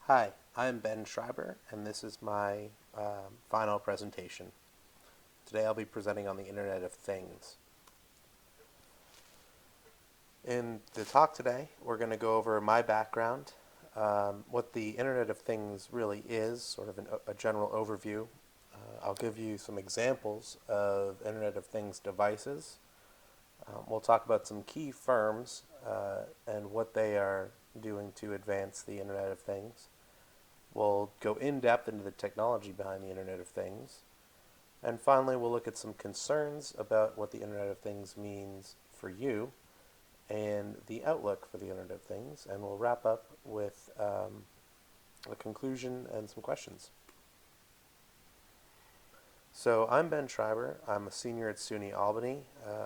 Hi, I'm Ben Schreiber, and this is my final presentation. Today I'll be presenting on the Internet of Things. In the talk today, we're going to go over my background, what the Internet of Things really is, sort of a general overview. I'll give you some examples of Internet of Things devices. We'll talk about some key firms and what they are doing to advance the Internet of Things. We'll go in depth into the technology behind the Internet of Things. And finally, we'll look at some concerns about what the Internet of Things means for you and the outlook for the Internet of Things. And we'll wrap up with a conclusion and some questions. So I'm Ben Schreiber. I'm a senior at SUNY Albany.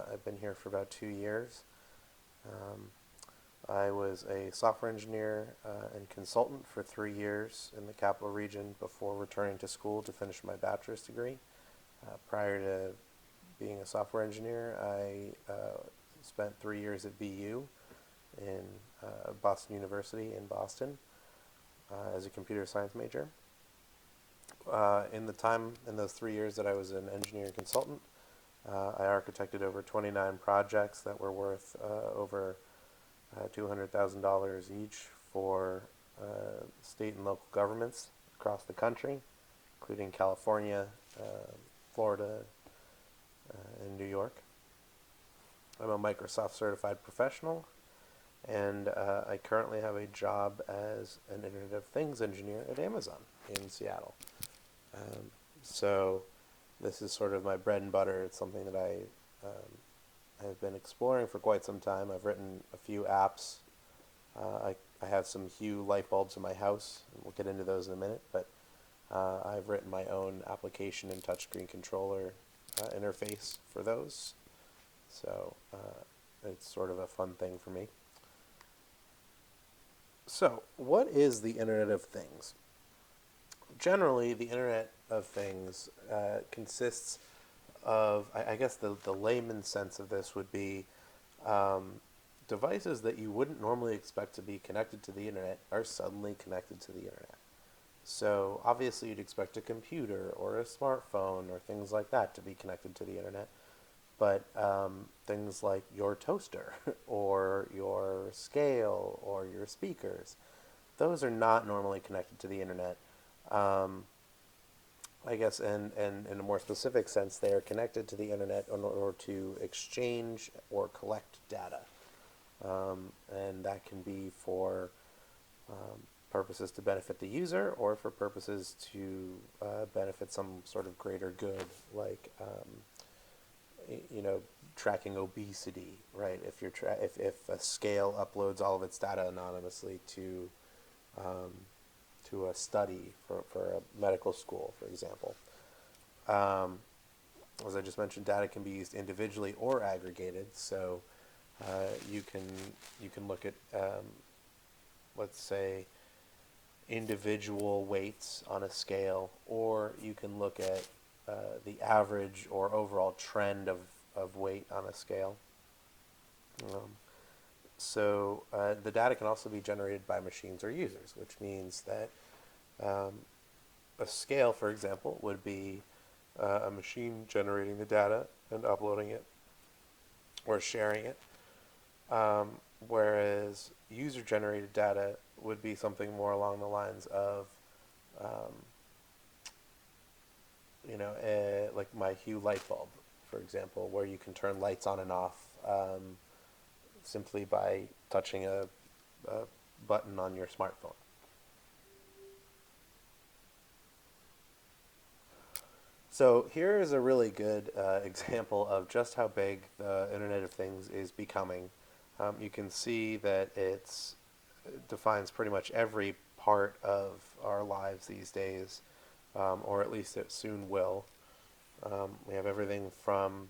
I've been here for about 2 years. I was a software engineer and consultant for 3 years in the capital region before returning to school to finish my bachelor's degree. Prior to being a software engineer, I spent 3 years at BU in Boston University in Boston as a computer science major. In those 3 years that I was an engineer and consultant, I architected over 29 projects that were worth over $200,000 each for state and local governments across the country, including California, Florida, and New York. I'm a Microsoft certified professional, and I currently have a job as an Internet of Things engineer at Amazon in Seattle. So this is sort of my bread and butter. It's something that I've been exploring for quite some time. I've written a few apps. I have some Hue light bulbs in my house, and we'll get into those in a minute, but I've written my own application and touchscreen controller interface for those. So it's sort of a fun thing for me. So what is the Internet of Things? Generally, the Internet of Things consists of, I guess the layman's sense of this would be devices that you wouldn't normally expect to be connected to the internet are suddenly connected to the internet. So obviously you'd expect a computer or a smartphone or things like that to be connected to the internet, but things like your toaster or your scale or your speakers, those are not normally connected to the internet. I guess, and in a more specific sense, they are connected to the internet in order to exchange or collect data. And that can be for purposes to benefit the user or for purposes to benefit some sort of greater good, like, tracking obesity, right? If a scale uploads all of its data anonymously to a study for a medical school, for example. As I just mentioned, data can be used individually or aggregated. So you can look at, let's say, individual weights on a scale, or you can look at the average or overall trend of weight on a scale. So the data can also be generated by machines or users, which means that a scale, for example, would be a machine generating the data and uploading it or sharing it, whereas user-generated data would be something more along the lines of, like my Hue light bulb, for example, where you can turn lights on and off simply by touching a button on your smartphone. So here is a really good example of just how big the Internet of Things is becoming. You can see that it defines pretty much every part of our lives these days, or at least it soon will. We have everything from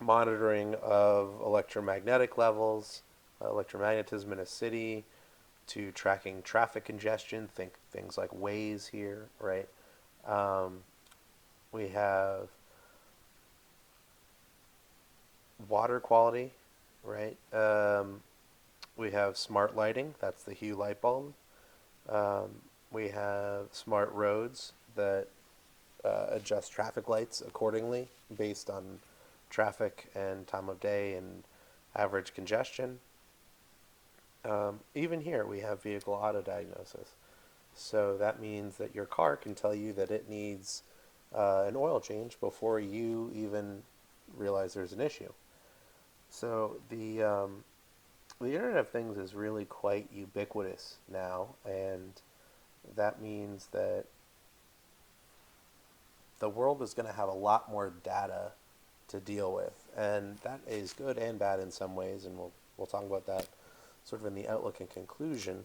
monitoring of electromagnetic levels, electromagnetism in a city, to tracking traffic congestion. Think things like Waze here, right? We have water quality, right? We have smart lighting. That's the Hue light bulb. We have smart roads that adjust traffic lights accordingly based on traffic and time of day and average congestion. Even here, we have vehicle auto diagnosis. So that means that your car can tell you that it needs an oil change before you even realize there's an issue. So the Internet of Things is really quite ubiquitous now, and that means that the world is going to have a lot more data to deal with, and that is good and bad in some ways, and we'll talk about that sort of in the outlook and conclusion.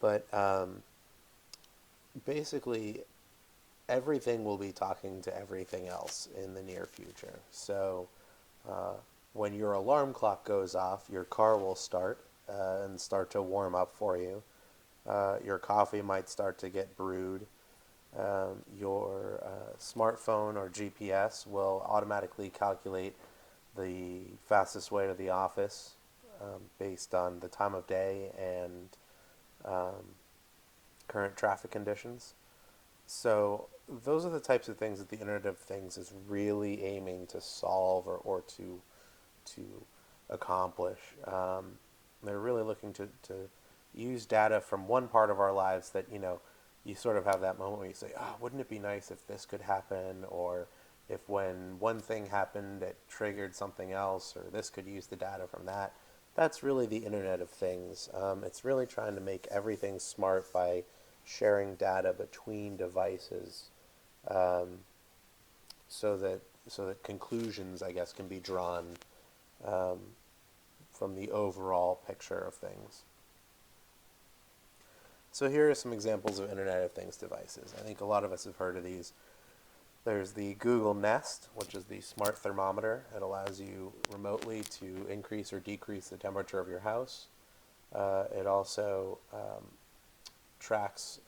But basically, everything will be talking to everything else in the near future. So uh, when your alarm clock goes off, your car will start and start to warm up for you. Your coffee might start to get brewed. Your smartphone or GPS will automatically calculate the fastest way to the office based on the time of day and um, current traffic conditions. So those are the types of things that the Internet of Things is really aiming to solve or to accomplish. They're really looking to use data from one part of our lives that, you sort of have that moment where you say, oh, wouldn't it be nice if this could happen? Or if when one thing happened, it triggered something else, or this could use the data from that. That's really the Internet of Things. It's really trying to make everything smart by sharing data between devices, um, so that conclusions, I guess, can be drawn um, from the overall picture of things. So here are some examples of Internet of Things devices. I think a lot of us have heard of these. There's the Google Nest, which is the smart thermometer. It allows you remotely to increase or decrease the temperature of your house. It also tracks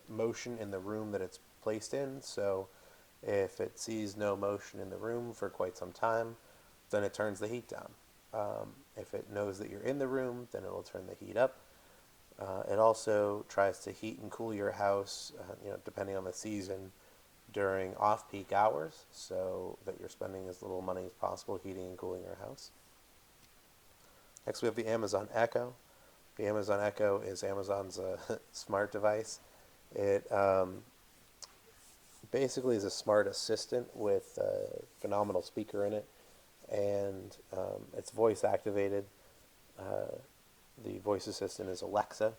motion in the room that it's placed in. So if it sees no motion in the room for quite some time, then it turns the heat down. If it knows that you're in the room, then it will turn the heat up. It also tries to heat and cool your house, depending on the season, during off-peak hours, so that you're spending as little money as possible heating and cooling your house. Next, we have the Amazon Echo. The Amazon Echo is Amazon's smart device. It basically is a smart assistant with a phenomenal speaker in it, and it's voice activated. The voice assistant is Alexa,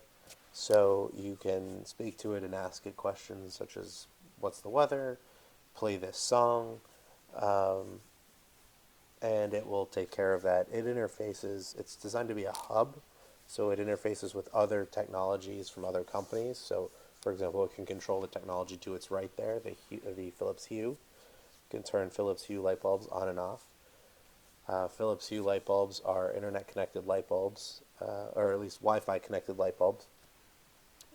so you can speak to it and ask it questions such as, what's the weather, play this song, um, and it will take care of that. It's designed to be a hub, so it interfaces with other technologies from other companies. So, for example, it can control the technology to its right there, the Philips Hue. It can turn Philips Hue light bulbs on and off. Philips Hue light bulbs are internet-connected light bulbs, or at least Wi-Fi connected light bulbs,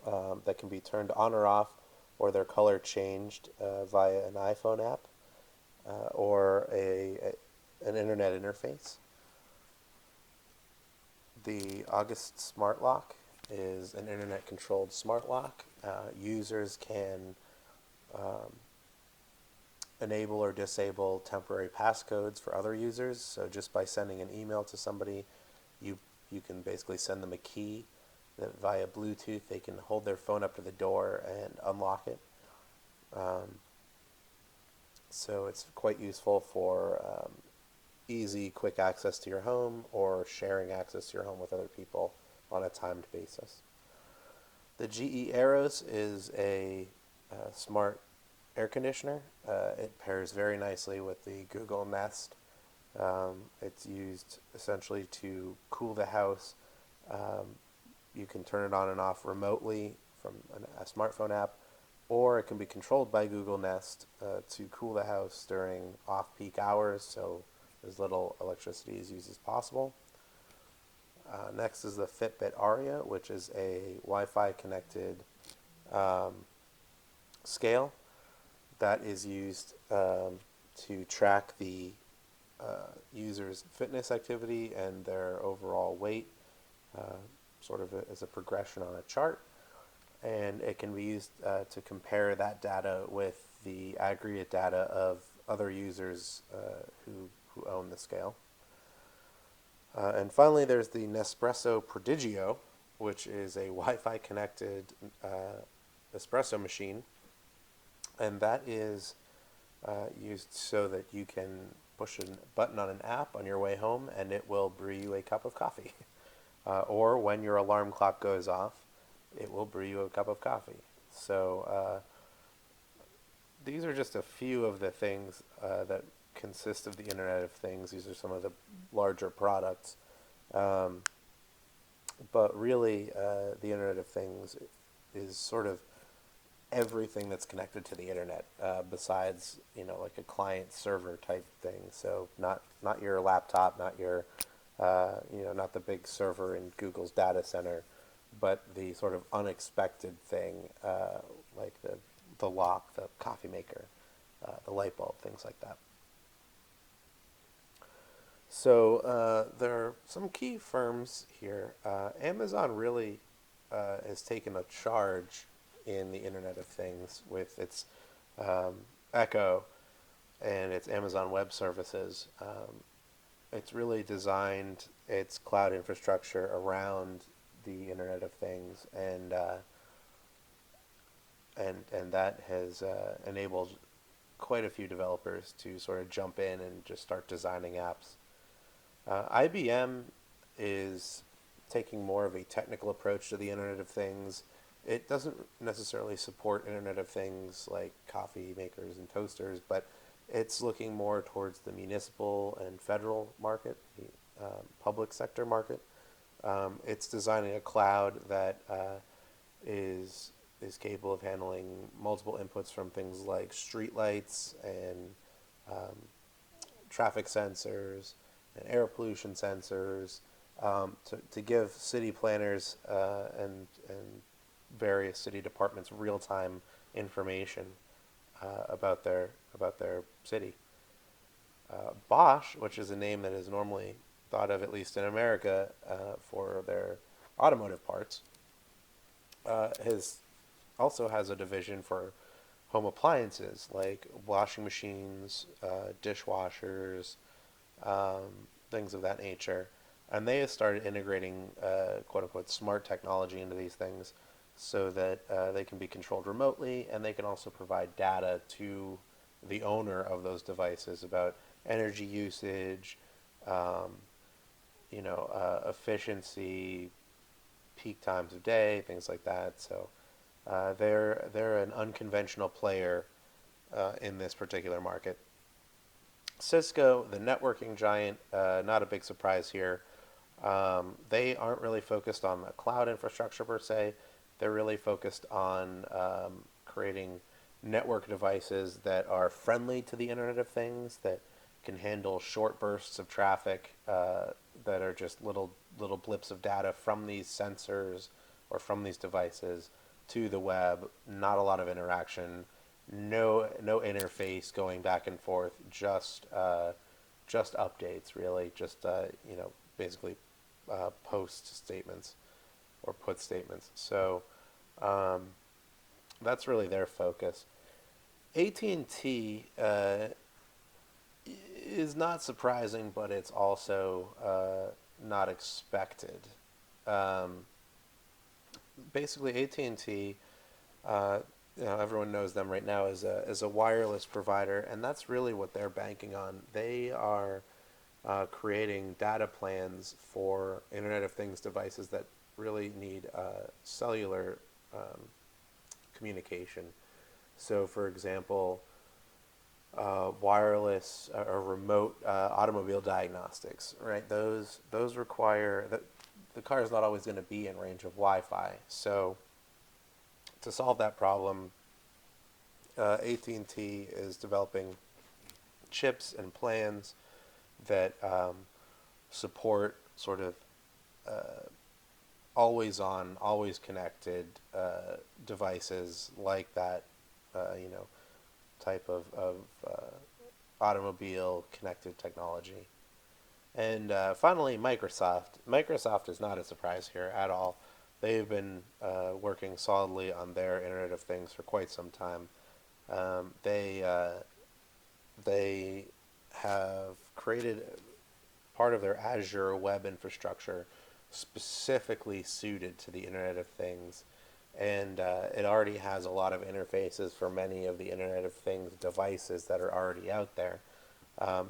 that can be turned on or off, or their color changed via an iPhone app or an internet interface. The August Smart Lock is an internet-controlled smart lock. Users can enable or disable temporary passcodes for other users. So just by sending an email to somebody, you you can basically send them a key that via Bluetooth they can hold their phone up to the door and unlock it. Um, so it's quite useful for easy, quick access to your home or sharing access to your home with other people on a timed basis. The GE Aeros is a smart air conditioner. It pairs very nicely with the Google Nest. It's used essentially to cool the house. Um, you can turn it on and off remotely from a smartphone app, or it can be controlled by Google Nest to cool the house during off-peak hours, so as little electricity is used as possible. Next is the Fitbit Aria, which is a Wi-Fi connected um, scale that is used to track the user's fitness activity and their overall weight, sort of as a progression on a chart. and it can be used to compare that data with the aggregate data of other users who own the scale. And finally, there's the Nespresso Prodigio, which is a Wi-Fi connected espresso machine, and that is used so that you can push a button on an app on your way home and it will brew you a cup of coffee. Or when your alarm clock goes off, it will brew you a cup of coffee. So these are just a few of the things that consist of the Internet of Things. These are some of the larger products. Um, but really, the Internet of Things is sort of everything that's connected to the internet, besides like a client server type thing. So not your laptop, not your not the big server in Google's data center, but the sort of unexpected thing, like the lock, the coffee maker, the light bulb, things like that. So there are some key firms here. Amazon really has taken a charge in the Internet of Things with its um, Echo and its Amazon Web Services. It's really designed its cloud infrastructure around the Internet of Things, and that has enabled quite a few developers to sort of jump in and just start designing apps. IBM is taking more of a technical approach to the Internet of Things. It doesn't necessarily support Internet of Things like coffee makers and toasters, but it's looking more towards the municipal and federal market, the public sector market. It's designing a cloud that is capable of handling multiple inputs from things like streetlights and um, traffic sensors and air pollution sensors, to give city planners and various city departments real time information about their city. Bosch, which is a name that is normally thought of, at least in America, for their automotive parts, has also has a division for home appliances like washing machines, dishwashers, things of that nature. And they have started integrating quote unquote smart technology into these things so that they can be controlled remotely, and they can also provide data to the owner of those devices about energy usage, um, efficiency, peak times of day, things like that. So they're an unconventional player in this particular market. Cisco, the networking giant, not a big surprise here. They aren't really focused on the cloud infrastructure per se. They're really focused on creating network devices that are friendly to the Internet of Things, that can handle short bursts of traffic, that are just little blips of data from these sensors or from these devices to the web. Not a lot of interaction, no interface going back and forth. Just updates, really. Just basically post statements or put statements. So um, that's really their focus. AT&T is not surprising, but it's also not expected. Um, Basically, AT&T, uh, everyone knows them right now as a wireless provider, and that's really what they're banking on. They are creating data plans for Internet of Things devices that really need cellular um, communication. So, for example, wireless or remote automobile diagnostics, right? Those require that the car is not always going to be in range of Wi-Fi. So, to solve that problem, AT&T is developing chips and plans that support sort of always on, always connected devices like that, you know, type of automobile connected technology. And finally, Microsoft. Microsoft is not a surprise here at all. they've been working solidly on their Internet of Things for quite some time. They have created part of their Azure web infrastructure specifically suited to the Internet of Things. And it already has a lot of interfaces for many of the Internet of Things devices that are already out there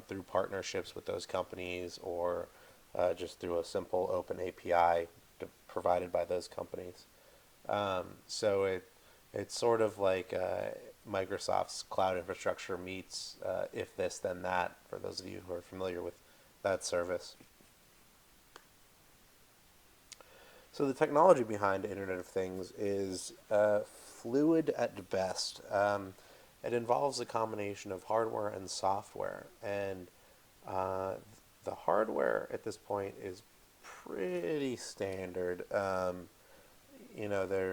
through partnerships with those companies or just through a simple open API provided by those companies. So it's sort of like Microsoft's cloud infrastructure meets if this then that, for those of you who are familiar with that service. So the technology behind Internet of Things is fluid at best. It involves a combination of hardware and software, and uh, the hardware at this point is pretty standard. There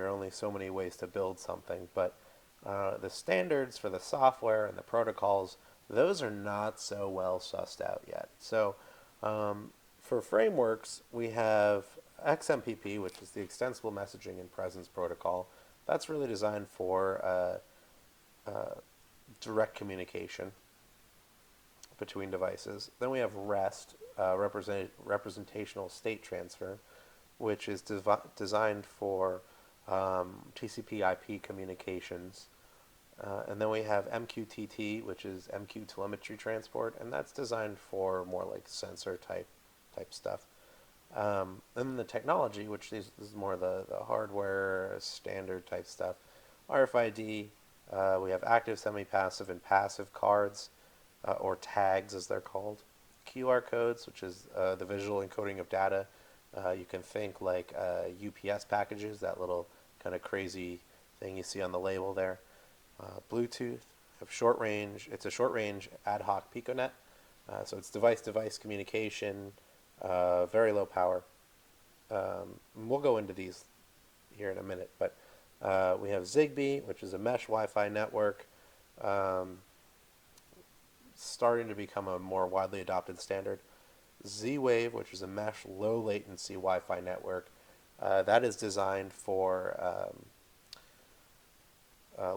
are only so many ways to build something, but the standards for the software and the protocols, those are not so well sussed out yet. So for frameworks, we have XMPP, which is the Extensible Messaging and Presence Protocol. That's really designed for direct communication between devices. Then we have REST, representational state transfer, which is designed for TCP/IP communications. And then we have MQTT, which is MQ telemetry transport, and that's designed for more like sensor type stuff. And then the technology, which is more the hardware standard type stuff. RFID, we have active, semi-passive, and passive cards, or tags as they're called. QR codes, which is the visual encoding of data. You can think like UPS packages, that little kind of crazy thing you see on the label there. Bluetooth, have short range. It's a short range ad hoc piconet, so it's device-to-device communication, very low power. We'll go into these here in a minute, but we have Zigbee, which is a mesh Wi-Fi network, starting to become a more widely adopted standard. Z-Wave, which is a mesh low latency Wi-Fi network, that is designed for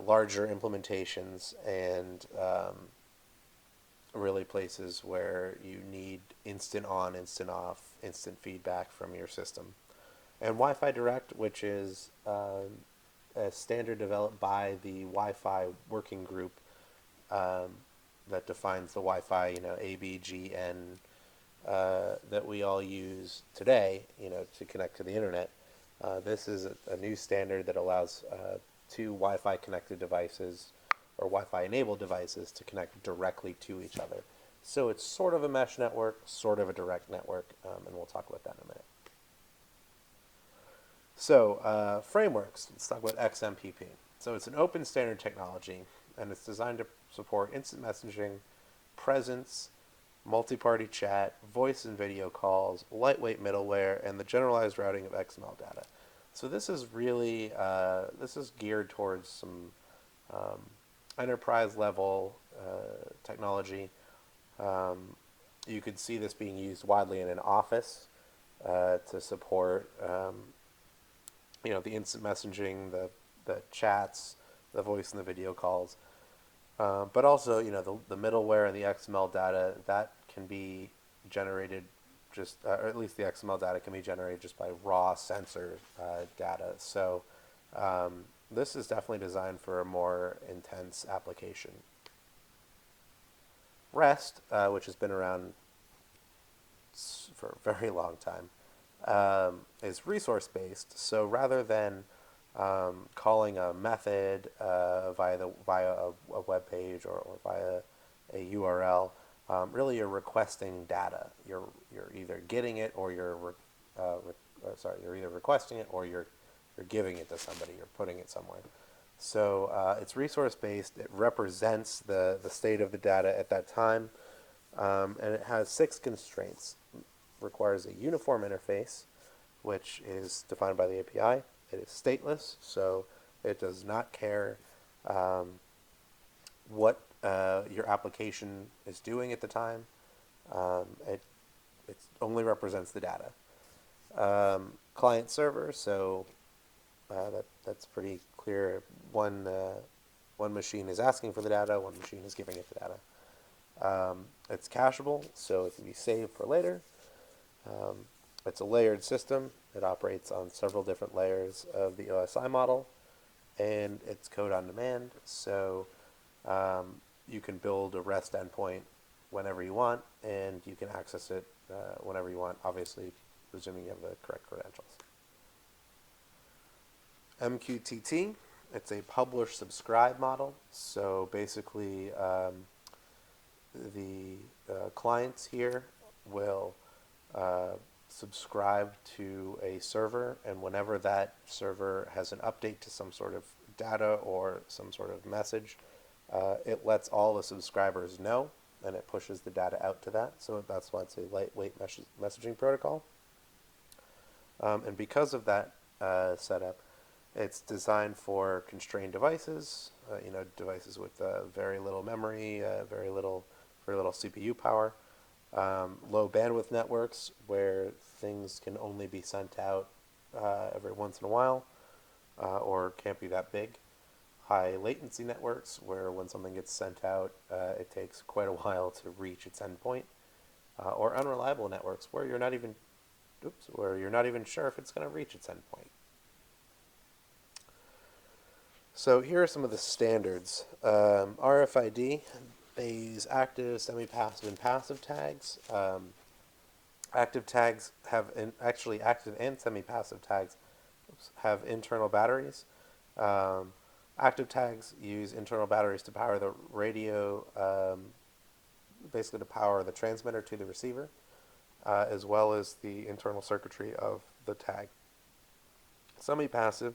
larger implementations and really places where you need instant on, instant off, instant feedback from your system. And Wi-Fi Direct, which is a standard developed by the Wi-Fi working group that defines the Wi-Fi, ABGN that we all use today, to connect to the internet. This is a new standard that allows two Wi-Fi connected devices or Wi-Fi enabled devices to connect directly to each other. So it's sort of a mesh network, sort of a direct network, and we'll talk about that in a minute. So frameworks, let's talk about XMPP. So it's an open standard technology, and it's designed to support instant messaging, presence, multi-party chat, voice and video calls, lightweight middleware, and the generalized routing of XML data. So this is really, this is geared towards some enterprise level technology. You could see this being used widely in an office to support, the instant messaging, the chats, the voice and the video calls. But also, the middleware and the XML data, that can be generated or at least the XML data can be generated just by raw sensor data. So this is definitely designed for a more intense application. REST, which has been around for a very long time, is resource-based. So rather than calling a method via a web page or via a URL, really you're requesting data. You're either getting it or you're either requesting it or you're giving it to somebody. You're putting it somewhere. So it's resource-based. It represents the state of the data at that time, and it has 6 constraints. It requires a uniform interface, which is defined by the API. It is stateless, so it does not care what your application is doing at the time. It only represents the data. client server, so that's pretty clear. One machine is asking for the data, one machine is giving it the data. It's cacheable, so it can be saved for later. It's a layered system. It operates on several different layers of the OSI model, and it's code on demand, so you can build a REST endpoint whenever you want, and you can access it whenever you want, obviously, presuming you have the correct credentials. MQTT, it's a publish-subscribe model, so basically the clients here will subscribe to a server, and whenever that server has an update to some sort of data or some sort of message, it lets all the subscribers know, and it pushes the data out to that. So that's why it's a lightweight messaging protocol. And because of that setup, it's designed for constrained devices, devices with very little memory, very little CPU power, low bandwidth networks where things can only be sent out every once in a while, or can't be that big. High latency networks where when something gets sent out, it takes quite a while to reach its endpoint, or unreliable networks where you're not even sure if it's going to reach its endpoint. So here are some of the standards. RFID, these active, semi-passive, and passive tags. Active tags have, actually active and semi-passive tags have internal batteries. Active tags use internal batteries to power the radio, basically to power the transmitter to the receiver, as well as the internal circuitry of the tag. Semi-passive,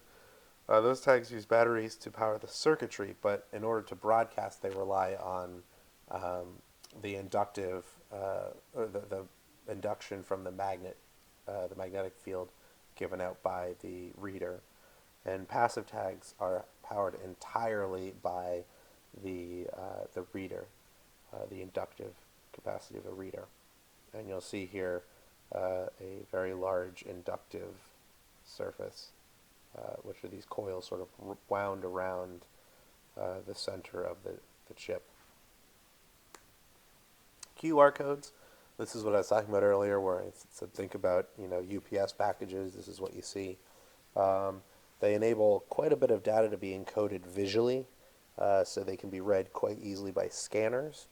those tags use batteries to power the circuitry, but in order to broadcast, they rely on the inductive, or the induction from the magnetic field given out by the reader. And passive tags are powered entirely by the reader, the inductive capacity of a reader. And you'll see here a very large inductive surface, which are these coils sort of wound around the center of the chip. QR codes. This is what I was talking about earlier, where I said think about UPS packages. This is what you see. They enable quite a bit of data to be encoded visually, so they can be read quite easily by scanners.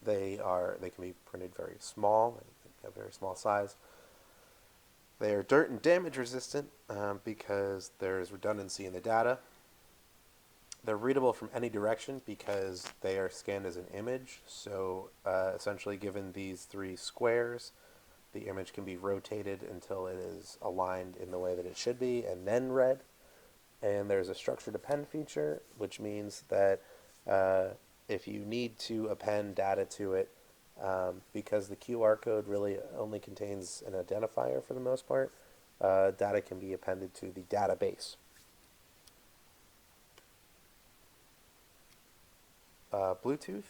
They can be printed very small, they have very small size. They are dirt and damage resistant because there's redundancy in the data. They're readable from any direction because they are scanned as an image. So essentially, given these three squares, the image can be rotated until it is aligned in the way that it should be and then read. And there's a structured append feature, which means that if you need to append data to it, because the QR code really only contains an identifier for the most part, data can be appended to the database. Bluetooth.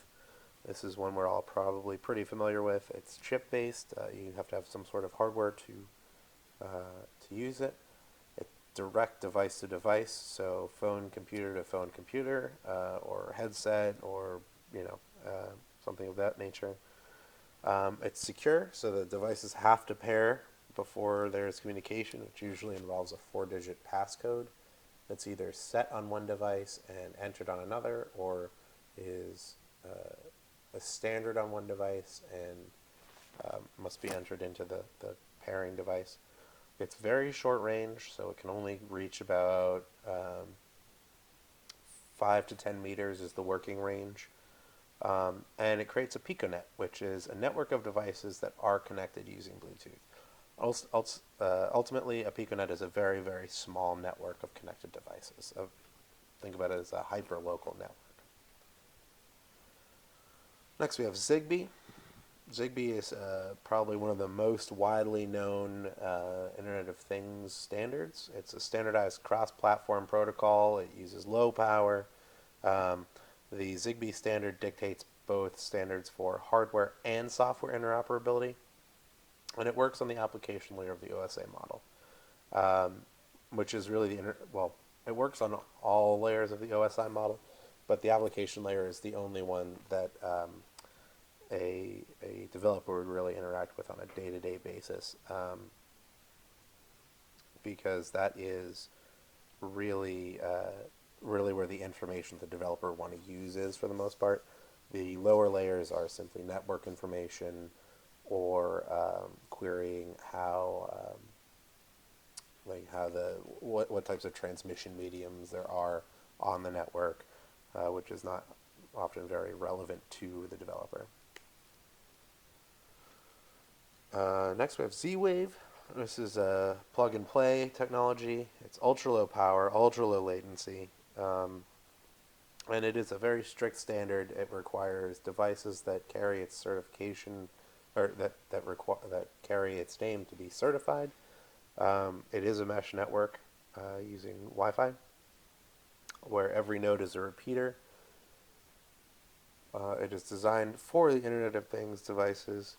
This is one we're all probably pretty familiar with. It's chip-based. You have to have some sort of hardware to use it. It's direct device to device, so phone computer to phone computer, or headset, or something of that nature. It's secure, so the devices have to pair before there's communication, which usually involves a 4-digit passcode that's either set on one device and entered on another, or is a standard on one device and must be entered into the pairing device. It's very short range, so it can only reach about 5 to 10 meters is the working range. And it creates a piconet, which is a network of devices that are connected using Bluetooth. Ultimately, a piconet is a very, very small network of connected devices. Think about it as a hyper-local network. Next, we have Zigbee. Zigbee is probably one of the most widely known Internet of Things standards. It's a standardized cross-platform protocol. It uses low power. The Zigbee standard dictates both standards for hardware and software interoperability. and it works on the application layer of the OSA model, um, which is really well, it works on all layers of the OSI model, but the application layer is the only one that a developer would really interact with on a day-to-day basis, because that is really really where the information the developer want to use is for the most part. The lower layers are simply network information or querying how the what types of transmission mediums there are on the network, which is not often very relevant to the developer. Next we have Z-Wave. This is a plug-and-play technology. It's ultra-low power, ultra-low latency, and it is a very strict standard. It requires devices that carry its certification, or that carry its name to be certified. It is a mesh network using Wi-Fi, where every node is a repeater. It is designed for the Internet of Things devices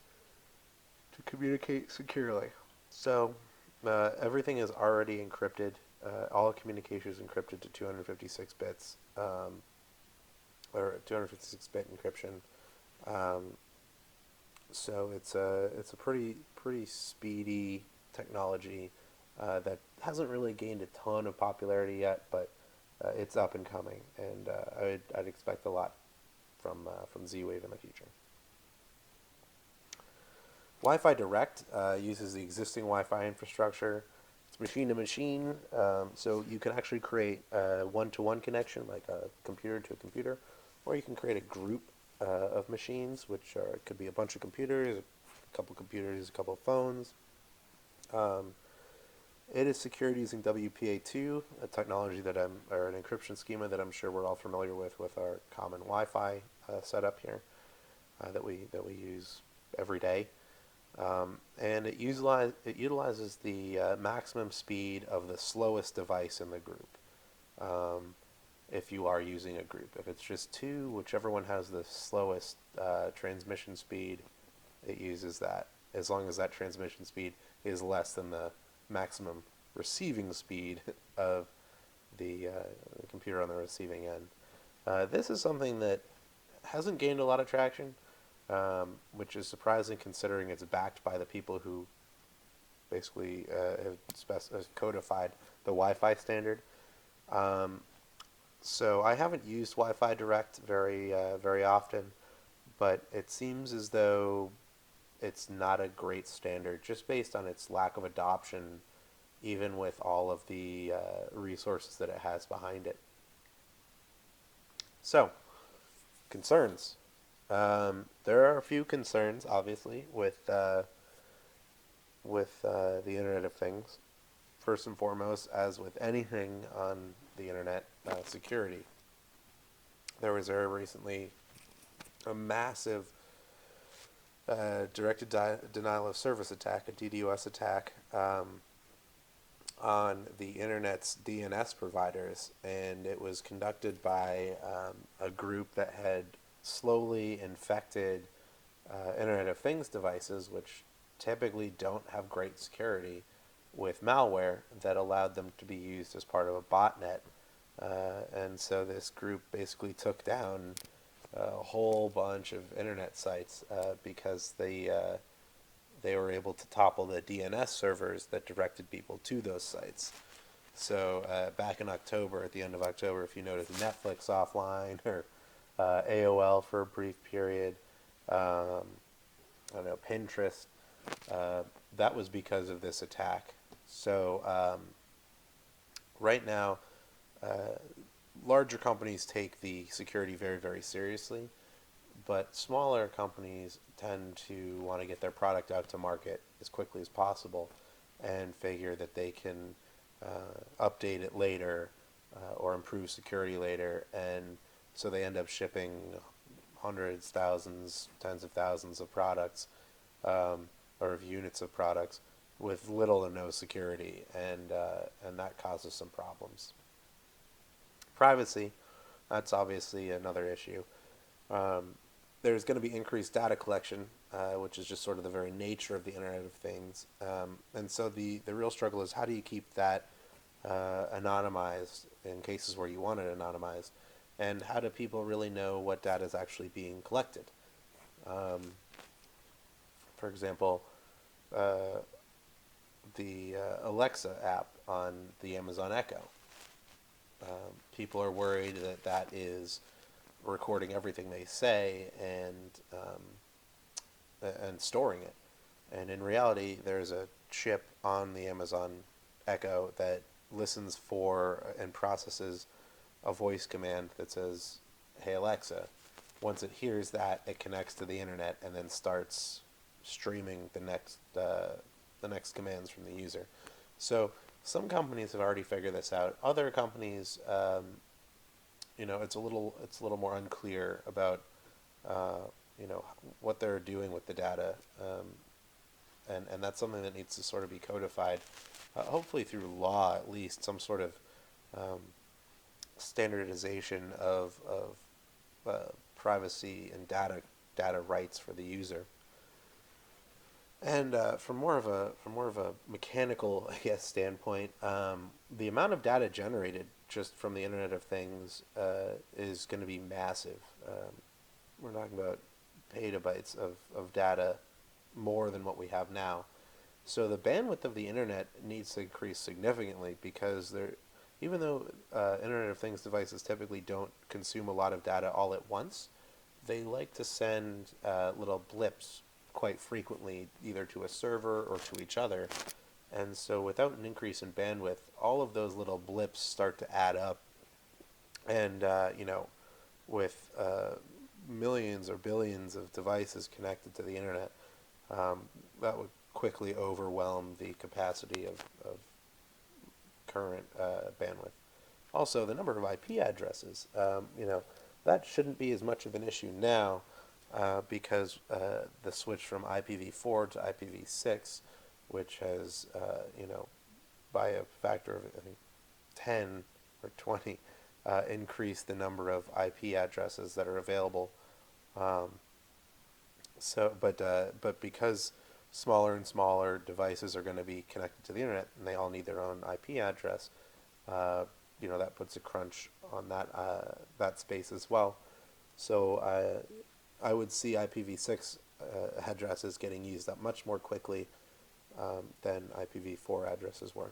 to communicate securely. So everything is already encrypted. All communication is encrypted to 256 bits, or 256-bit encryption. So it's a pretty speedy technology that hasn't really gained a ton of popularity yet, but it's up and coming, and I'd expect a lot from Z-Wave in the future. Wi-Fi Direct uses the existing Wi-Fi infrastructure. It's machine to machine, so you can actually create a one-to-one connection, like a computer to a computer, or you can create a group of machines, which could be a bunch of computers, a couple of phones. It is secured using WPA2, a technology or an encryption schema that I'm sure we're all familiar with our common Wi-Fi setup here that we use every day. And it utilizes the maximum speed of the slowest device in the group. If you are using a group, if it's just two, whichever one has the slowest transmission speed, it uses that. As long as that transmission speed is less than the maximum receiving speed of the computer on the receiving end. This is something that hasn't gained a lot of traction, which is surprising considering it's backed by the people who basically have codified the Wi-Fi standard. So I haven't used Wi-Fi Direct very often, but it seems as though it's not a great standard just based on its lack of adoption, even with all of the resources that it has behind it. So, concerns. There are a few concerns, obviously, with the Internet of Things. First and foremost, as with anything on the internet, security. There was recently a massive directed denial of service attack, a DDoS attack, on the internet's DNS providers, and it was conducted by a group that had slowly infected Internet of Things devices, which typically don't have great security, with malware that allowed them to be used as part of a botnet. And so this group basically took down a whole bunch of internet sites because they were able to topple the DNS servers that directed people to those sites. So back in October, at the end of October, if you noticed Netflix offline or AOL for a brief period, I don't know, Pinterest, that was because of this attack. So right now, larger companies take the security very, very seriously, but smaller companies tend to want to get their product out to market as quickly as possible and figure that they can update it later or improve security later, and so they end up shipping hundreds, thousands, tens of thousands of products or of units of products with little or no security, and that causes some problems. Privacy, that's obviously another issue. There's going to be increased data collection which is just sort of the very nature of the Internet of Things. And so the real struggle is, how do you keep that anonymized in cases where you want it anonymized, and how do people really know what data is actually being collected? Um, for example, uh, the Alexa app on the Amazon Echo. People are worried that that is recording everything they say and storing it. And in reality, there's a chip on the Amazon Echo that listens for and processes a voice command that says, "Hey Alexa." Once it hears that, it connects to the internet and then starts streaming the next commands from the user. So some companies have already figured this out. Other companies, it's a little more unclear about what they're doing with the data, and that's something that needs to sort of be codified, hopefully through law at least, some sort of um, standardization of privacy and data rights for the user. And from more of a mechanical, I guess, standpoint, the amount of data generated just from the Internet of Things is going to be massive. We're talking about petabytes of data, more than what we have now. So the bandwidth of the Internet needs to increase significantly, because even though Internet of Things devices typically don't consume a lot of data all at once, they like to send little blips quite frequently, either to a server or to each other. And so without an increase in bandwidth, all of those little blips start to add up. And, with millions or billions of devices connected to the internet, that would quickly overwhelm the capacity of current bandwidth. Also, the number of IP addresses, that shouldn't be as much of an issue now, because the switch from IPv4 to IPv6, which has, by a factor of, I think, 10 or 20, increased the number of IP addresses that are available. But because smaller and smaller devices are going to be connected to the internet, and they all need their own IP address, that puts a crunch on that space as well. So I would see IPv6 addresses getting used up much more quickly than IPv4 addresses were.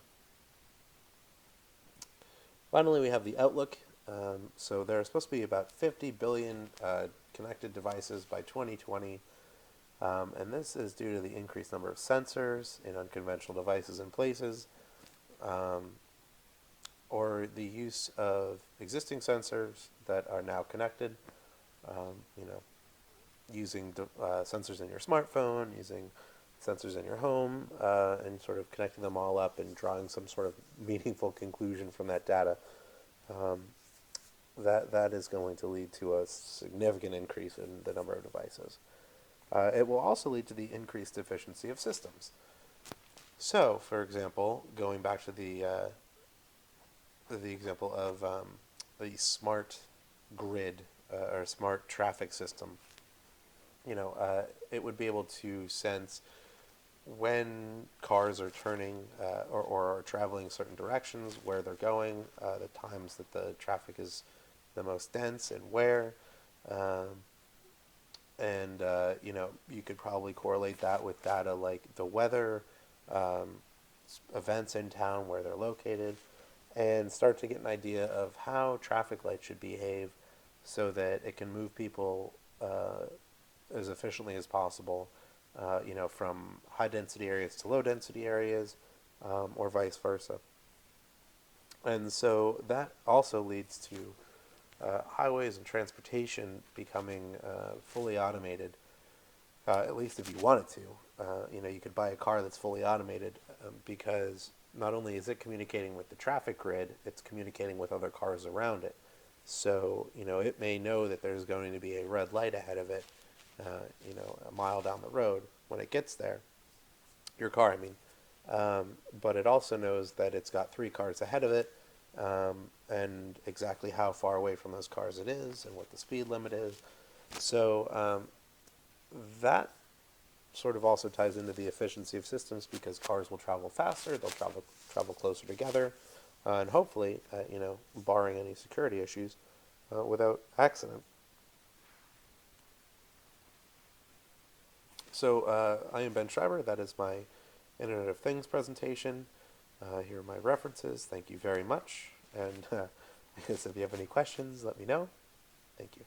Finally, we have the outlook. So there are supposed to be about 50 billion connected devices by 2020. And this is due to the increased number of sensors in unconventional devices and places, or the use of existing sensors that are now connected, using sensors in your smartphone, using sensors in your home, and sort of connecting them all up and drawing some sort of meaningful conclusion from that data. That is going to lead to a significant increase in the number of devices. It will also lead to the increased efficiency of systems. So, for example, going back to the example of the smart grid or smart traffic system, it would be able to sense when cars are turning or are traveling certain directions, where they're going, the times that the traffic is the most dense, and where. And you could probably correlate that with data like the weather, events in town where they're located, and start to get an idea of how traffic lights should behave, so that it can move people as efficiently as possible, from high density areas to low density areas, or vice versa. And so that also leads to highways and transportation becoming fully automated, at least if you wanted to. You could buy a car that's fully automated, because not only is it communicating with the traffic grid, it's communicating with other cars around it. So, it may know that there's going to be a red light ahead of it, a mile down the road when it gets there. Your car, I mean. But it also knows that it's got 3 cars ahead of it, and exactly how far away from those cars it is, and what the speed limit is. So that sort of also ties into the efficiency of systems because cars will travel faster, they'll travel closer together, and hopefully, barring any security issues, without accident. So I am Ben Schreiber. That is my Internet of Things presentation. Here are my references. Thank you very much. And I guess if you have any questions, let me know. Thank you.